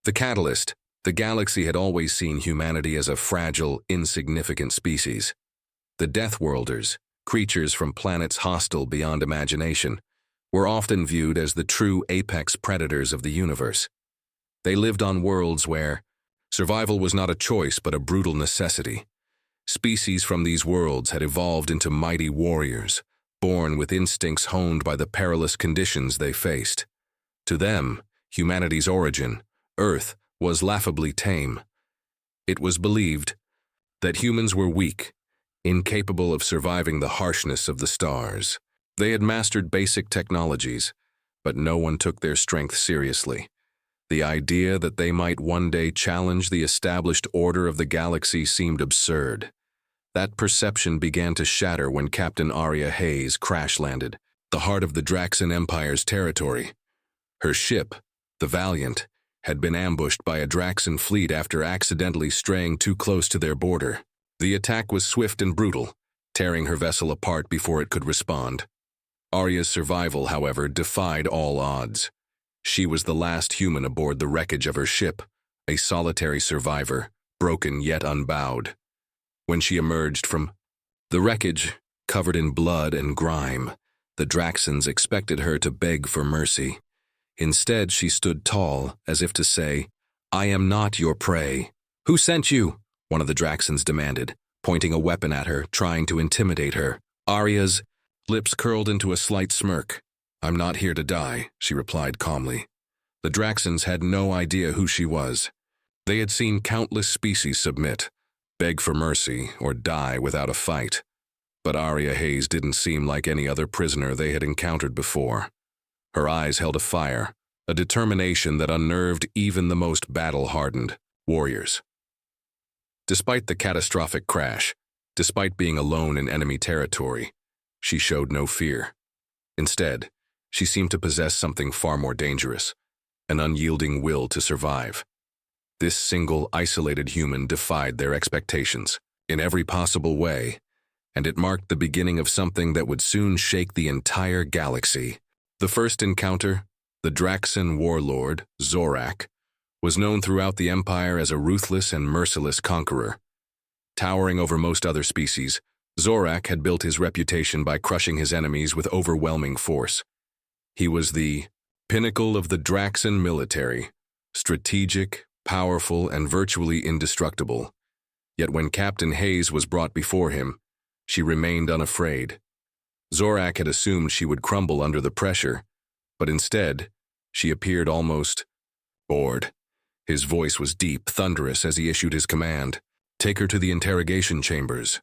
The catalyst. The galaxy had always seen humanity as a fragile, insignificant species. The Deathworlders, creatures from planets hostile beyond imagination, were often viewed as the true apex predators of the universe. They lived on worlds where survival was not a choice but a brutal necessity. Species from these worlds had evolved into mighty warriors, born with instincts honed by the perilous conditions they faced. To them, humanity's origin, Earth, was laughably tame. It was believed that humans were weak, incapable of surviving the harshness of the stars. They had mastered basic technologies, but no one took their strength seriously. The idea that they might one day challenge the established order of the galaxy seemed absurd. That perception began to shatter when Captain Aria Hayes crash-landed, the heart of the Draxan Empire's territory. Her ship, the Valiant, had been ambushed by a Draxan fleet after accidentally straying too close to their border. The attack was swift and brutal, tearing her vessel apart before it could respond. Aria's survival, however, defied all odds. She was the last human aboard the wreckage of her ship, a solitary survivor, broken yet unbowed. When she emerged from the wreckage, covered in blood and grime, the Draxans expected her to beg for mercy. Instead, she stood tall, as if to say, "I am not your prey." "Who sent you?" one of the Draxans demanded, pointing a weapon at her, trying to intimidate her. Aria's lips curled into a slight smirk. "I'm not here to die," she replied calmly. The Draxans had no idea who she was. They had seen countless species submit, beg for mercy, or die without a fight. But Aria Hayes didn't seem like any other prisoner they had encountered before. Her eyes held a fire, a determination that unnerved even the most battle-hardened warriors. Despite the catastrophic crash, despite being alone in enemy territory, she showed no fear. Instead, she seemed to possess something far more dangerous, an unyielding will to survive. This single, isolated human defied their expectations in every possible way, and it marked the beginning of something that would soon shake the entire galaxy. The first encounter, the Draxan warlord, Zorak, was known throughout the Empire as a ruthless and merciless conqueror. Towering over most other species, Zorak had built his reputation by crushing his enemies with overwhelming force. He was the pinnacle of the Draxan military, strategic, powerful, and virtually indestructible. Yet when Captain Hayes was brought before him, she remained unafraid. Zorak had assumed she would crumble under the pressure, but instead, she appeared almost bored. His voice was deep, thunderous as he issued his command. "Take her to the interrogation chambers.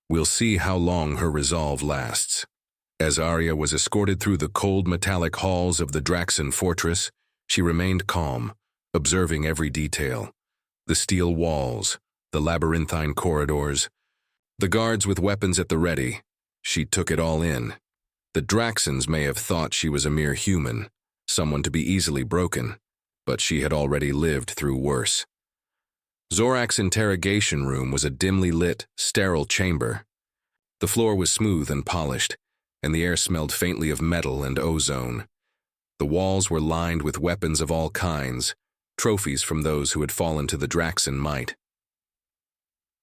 We'll see how long her resolve lasts." As Aria was escorted through the cold metallic halls of the Draxan fortress, she remained calm, observing every detail. The steel walls, the labyrinthine corridors, the guards with weapons at the ready. She took it all in. The Draxans may have thought she was a mere human, someone to be easily broken, but she had already lived through worse. Zorak's interrogation room was a dimly lit, sterile chamber. The floor was smooth and polished, and the air smelled faintly of metal and ozone. The walls were lined with weapons of all kinds, trophies from those who had fallen to the Draxan might.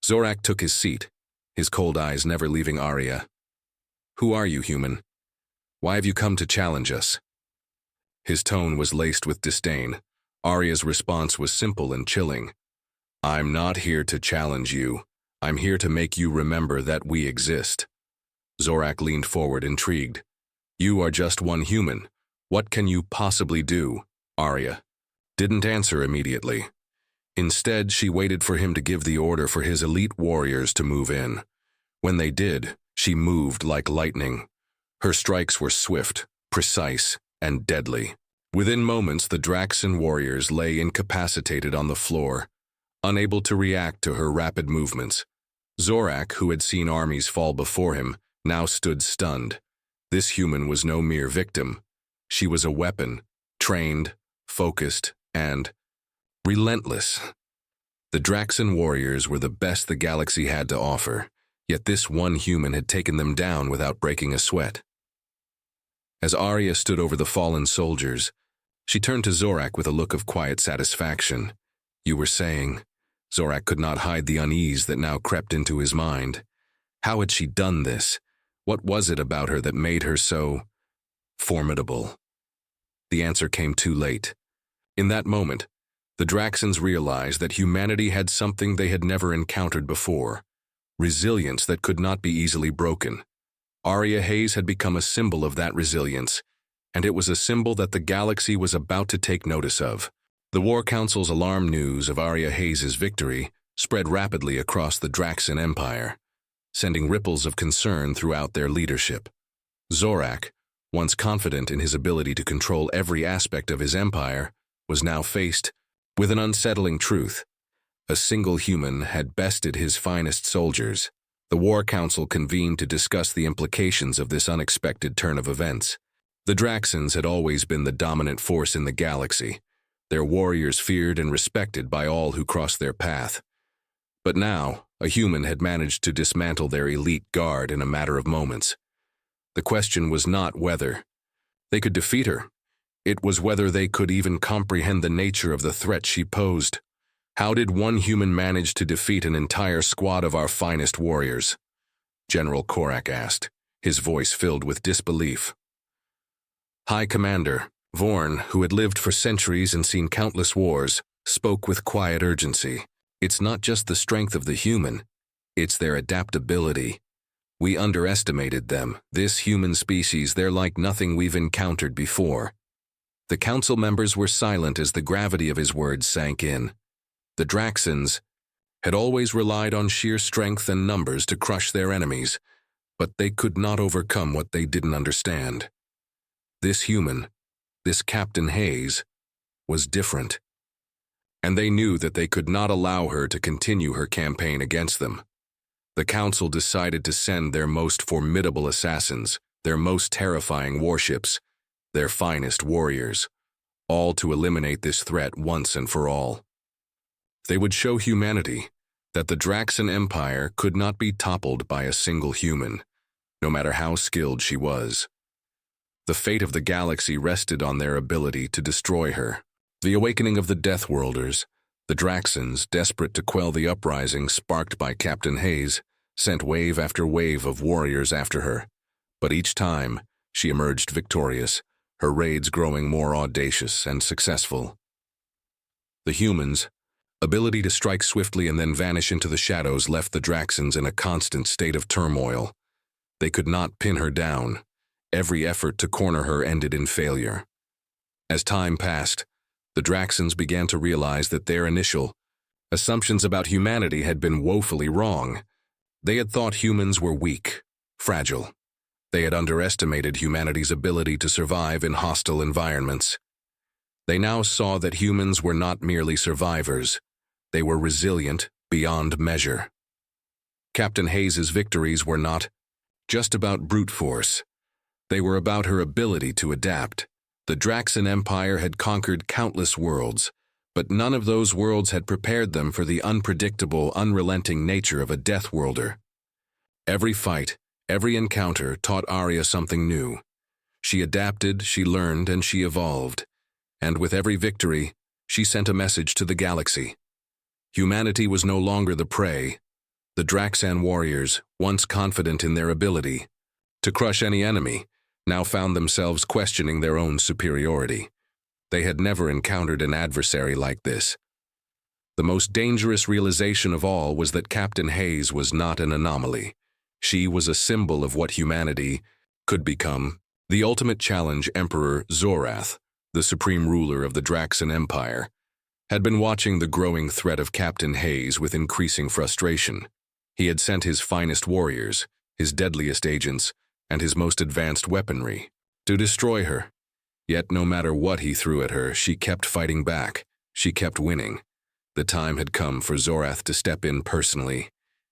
Zorak took his seat, his cold eyes never leaving Aria. "Who are you, human? Why have you come to challenge us?" His tone was laced with disdain. Aria's response was simple and chilling. "I'm not here to challenge you. I'm here to make you remember that we exist." Zorak leaned forward, intrigued. "You are just one human. What can you possibly do?" Aria didn't answer immediately. Instead, she waited for him to give the order for his elite warriors to move in. When they did, she moved like lightning. Her strikes were swift, precise, and deadly. Within moments, the Draxan warriors lay incapacitated on the floor, unable to react to her rapid movements. Zorak, who had seen armies fall before him, now stood stunned. This human was no mere victim. She was a weapon, trained, focused, and relentless. The Draxan warriors were the best the galaxy had to offer, yet this one human had taken them down without breaking a sweat. As Aria stood over the fallen soldiers, She turned to Zorak with a look of quiet satisfaction. "You were saying..." Zorak could not hide the unease that now crept into his mind. How had she done this? What was it about her that made her so formidable? The answer came too late. In that moment, the Draxans realized that humanity had something they had never encountered before: resilience that could not be easily broken. Arya Hayes had become a symbol of that resilience, and it was a symbol that the galaxy was about to take notice of. The War Council's alarm news of Arya Hayes' victory spread rapidly across the Draxan Empire, sending ripples of concern throughout their leadership. Zorak, once confident in his ability to control every aspect of his empire, was now faced with an unsettling truth. A single human had bested his finest soldiers. The War Council convened to discuss the implications of this unexpected turn of events. The Draxans had always been the dominant force in the galaxy, their warriors feared and respected by all who crossed their path. But now, a human had managed to dismantle their elite guard in a matter of moments. The question was not whether they could defeat her. It was whether they could even comprehend the nature of the threat she posed. How did one human manage to defeat an entire squad of our finest warriors? General Korak asked, his voice filled with disbelief. High Commander Vorn, who had lived for centuries and seen countless wars, spoke with quiet urgency. It's not just the strength of the human, it's their adaptability. We underestimated them. This human species, they're like nothing we've encountered before. The council members were silent as the gravity of his words sank in. The Draxans had always relied on sheer strength and numbers to crush their enemies, but they could not overcome what they didn't understand. This human, this Captain Hayes, was different. And they knew that they could not allow her to continue her campaign against them. The council decided to send their most formidable assassins, their most terrifying warships, their finest warriors, all to eliminate this threat once and for all. They would show humanity that the Draxan Empire could not be toppled by a single human, no matter how skilled she was. The fate of the galaxy rested on their ability to destroy her. The awakening of the Deathworlders, the Draxans, desperate to quell the uprising sparked by Captain Hayes, sent wave after wave of warriors after her. But each time, she emerged victorious, her raids growing more audacious and successful. The humans' ability to strike swiftly and then vanish into the shadows left the Draxans in a constant state of turmoil. They could not pin her down. Every effort to corner her ended in failure. As time passed, the Draxans began to realize that their initial assumptions about humanity had been woefully wrong. They had thought humans were weak, fragile. They had underestimated humanity's ability to survive in hostile environments. They now saw that humans were not merely survivors. They were resilient beyond measure. Captain Hayes' victories were not just about brute force. They were about her ability to adapt. The Draxan Empire had conquered countless worlds, but none of those worlds had prepared them for the unpredictable, unrelenting nature of a Deathworlder. Every fight, every encounter taught Arya something new. She adapted, she learned, and she evolved. And with every victory, she sent a message to the galaxy. Humanity was no longer the prey. The Draxan warriors, once confident in their ability to crush any enemy, now found themselves questioning their own superiority. They had never encountered an adversary like this. The most dangerous realization of all was that Captain Hayes was not an anomaly. She was a symbol of what humanity could become. The ultimate challenge, Emperor Zorath, the supreme ruler of the Draxan Empire, had been watching the growing threat of Captain Hayes with increasing frustration. He had sent his finest warriors, his deadliest agents, and his most advanced weaponry to destroy her. Yet no matter what he threw at her, she kept fighting back. She kept winning. The time had come for Zorath to step in personally.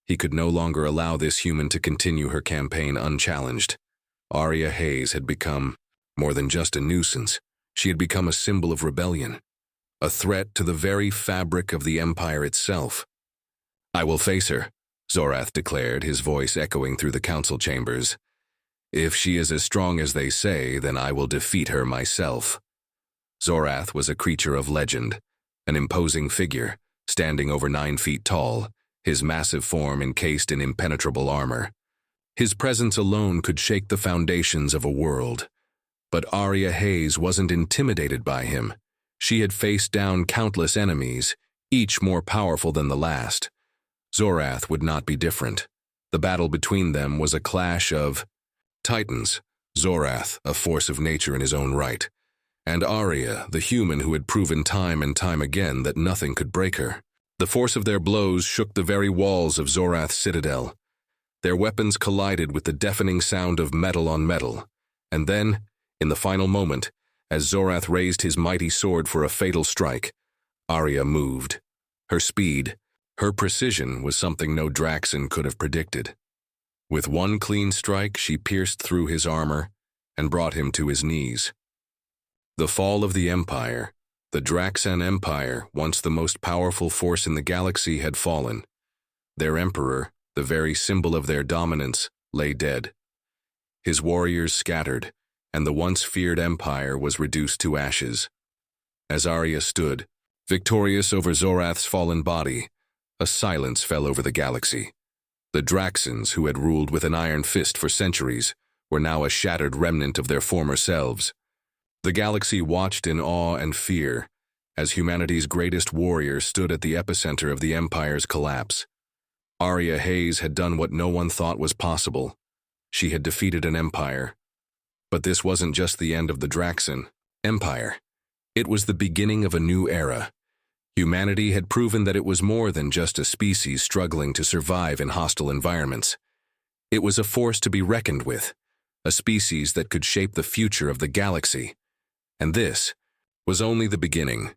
He could no longer allow this human to continue her campaign unchallenged. Arya Hayes had become more than just a nuisance. She had become a symbol of rebellion, a threat to the very fabric of the Empire itself. "I will face her," Zorath declared, his voice echoing through the council chambers. "If she is as strong as they say, then I will defeat her myself." Zorath was a creature of legend, an imposing figure, standing over 9 feet tall, his massive form encased in impenetrable armor. His presence alone could shake the foundations of a world. But Arya Hayes wasn't intimidated by him. She had faced down countless enemies, each more powerful than the last. Zorath would not be different. The battle between them was a clash of titans, Zorath, a force of nature in his own right, and Arya, the human who had proven time and time again that nothing could break her. The force of their blows shook the very walls of Zorath's citadel. Their weapons collided with the deafening sound of metal on metal, and then, in the final moment, as Zorath raised his mighty sword for a fatal strike, Arya moved. Her speed, her precision was something no Draxan could have predicted. With one clean strike, she pierced through his armor and brought him to his knees. The fall of the Empire, the Draxan Empire, once the most powerful force in the galaxy, had fallen. Their emperor, the very symbol of their dominance, lay dead. His warriors scattered, and the once feared empire was reduced to ashes. As Arya stood, victorious over Zorath's fallen body, a silence fell over the galaxy. The Draxans, who had ruled with an iron fist for centuries, were now a shattered remnant of their former selves. The galaxy watched in awe and fear as humanity's greatest warrior stood at the epicenter of the Empire's collapse. Arya Hayes had done what no one thought was possible. She had defeated an empire. But this wasn't just the end of the Draxan Empire. It was the beginning of a new era. Humanity had proven that it was more than just a species struggling to survive in hostile environments. It was a force to be reckoned with, a species that could shape the future of the galaxy. And this was only the beginning.